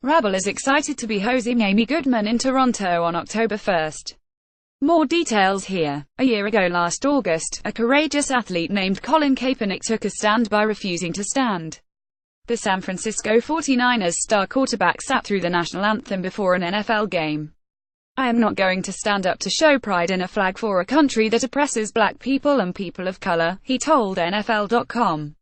Rabble is excited to be hosting Amy Goodman in Toronto on October 1st. More details here. A year ago last August, a courageous athlete named Colin Kaepernick took a stand by refusing to stand. The San Francisco 49ers star quarterback sat through the national anthem before an NFL game. "I am not going to stand up to show pride in a flag for a country that oppresses black people and people of color," he told NFL.com.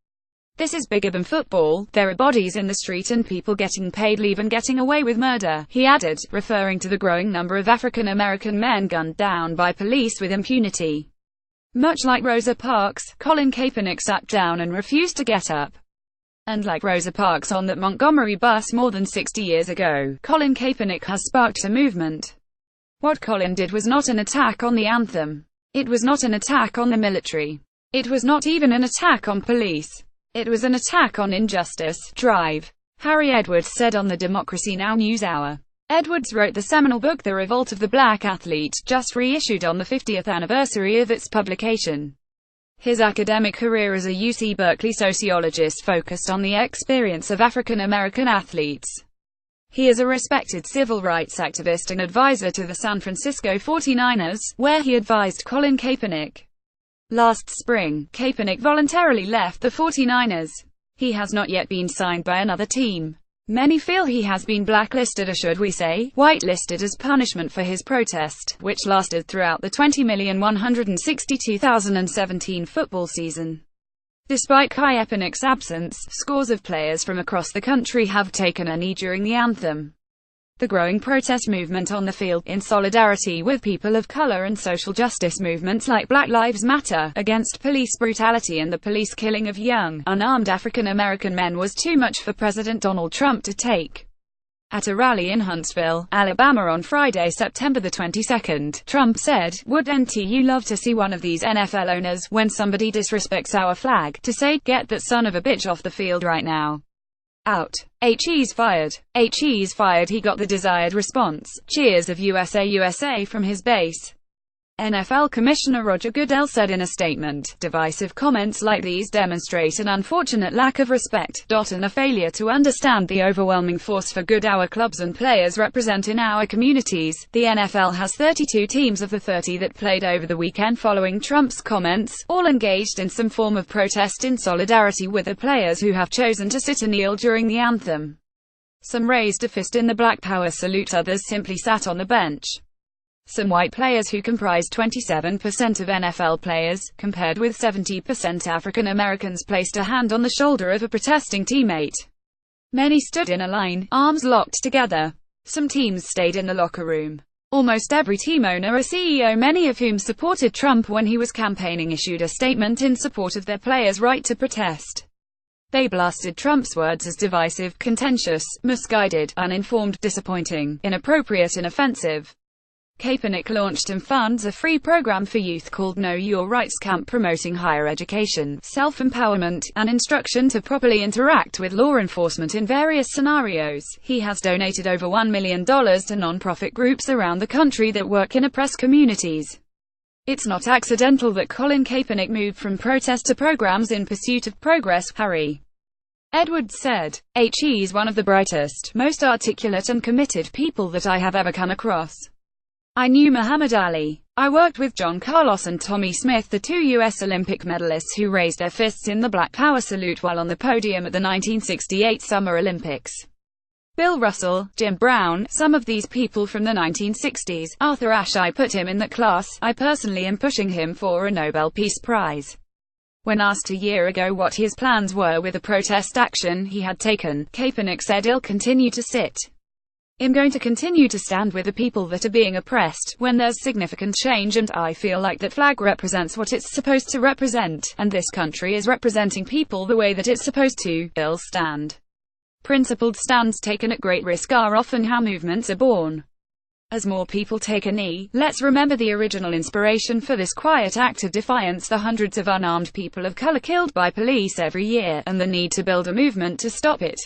"This is bigger than football. There are bodies in the street and people getting paid leave and getting away with murder," he added, referring to the growing number of African American men gunned down by police with impunity. Much like Rosa Parks, Colin Kaepernick sat down and refused to get up. And like Rosa Parks on that Montgomery bus more than 60 years ago, Colin Kaepernick has sparked a movement. What Colin did was not an attack on the anthem. It was not an attack on the military. It was not even an attack on police. It was an attack on injustice. Drive. Harry Edwards said on the Democracy Now! NewsHour. Edwards wrote the seminal book The Revolt of the Black Athlete, just reissued on the 50th anniversary of its publication. His academic career as a UC Berkeley sociologist focused on the experience of African American athletes. He is a respected civil rights activist and advisor to the San Francisco 49ers, where he advised Colin Kaepernick. Last spring, Kaepernick voluntarily left the 49ers. He has not yet been signed by another team. Many feel he has been blacklisted, or should we say, whitelisted, as punishment for his protest, which lasted throughout the 20,162,017 football season. Despite Kaepernick's absence, scores of players from across the country have taken a knee during the anthem. The growing protest movement on the field, in solidarity with people of color and social justice movements like Black Lives Matter, against police brutality and the police killing of young, unarmed African American men, was too much for President Donald Trump to take. At a rally in Huntsville, Alabama on Friday, September the 22nd, Trump said, "Wouldn't you love to see one of these NFL owners, when somebody disrespects our flag, to say, 'Get that son of a bitch off the field right now'? Out. He's fired. He's fired." He got the desired response, cheers of "USA USA" from his base. NFL Commissioner Roger Goodell said in a statement, "Divisive comments like these demonstrate an unfortunate lack of respect, and a failure to understand the overwhelming force for good our clubs and players represent in our communities." The NFL has 32 teams of the 30 that played over the weekend following Trump's comments, all engaged in some form of protest in solidarity with the players who have chosen to sit or kneel during the anthem. Some raised a fist in the Black Power salute, others simply sat on the bench. Some white players, who comprise 27% of NFL players, compared with 70% African Americans, placed a hand on the shoulder of a protesting teammate. Many stood in a line, arms locked together. Some teams stayed in the locker room. Almost every team owner or CEO, many of whom supported Trump when he was campaigning, issued a statement in support of their players' right to protest. They blasted Trump's words as divisive, contentious, misguided, uninformed, disappointing, inappropriate and offensive. Kaepernick launched and funds a free program for youth called Know Your Rights Camp, promoting higher education, self-empowerment, and instruction to properly interact with law enforcement in various scenarios. He has donated over $1 million to nonprofit groups around the country that work in oppressed communities. It's not accidental that Colin Kaepernick moved from protest to programs in pursuit of progress, Harry Edwards said. "He's one of the brightest, most articulate and committed people that I have ever come across. I knew Muhammad Ali. I worked with John Carlos and Tommy Smith, the two U.S. Olympic medalists who raised their fists in the Black Power salute while on the podium at the 1968 Summer Olympics. Bill Russell, Jim Brown, some of these people from the 1960s, Arthur Ashe. I put him in that class. I personally am pushing him for a Nobel Peace Prize." When asked a year ago what his plans were with the protest action he had taken, Kaepernick said, "I'll continue to sit. I'm going to continue to stand with the people that are being oppressed, when there's significant change, and I feel like that flag represents what it's supposed to represent, and this country is representing people the way that it's supposed to. I'll stand." Principled stands taken at great risk are often how movements are born. As more people take a knee, let's remember the original inspiration for this quiet act of defiance: the hundreds of unarmed people of color killed by police every year, and the need to build a movement to stop it.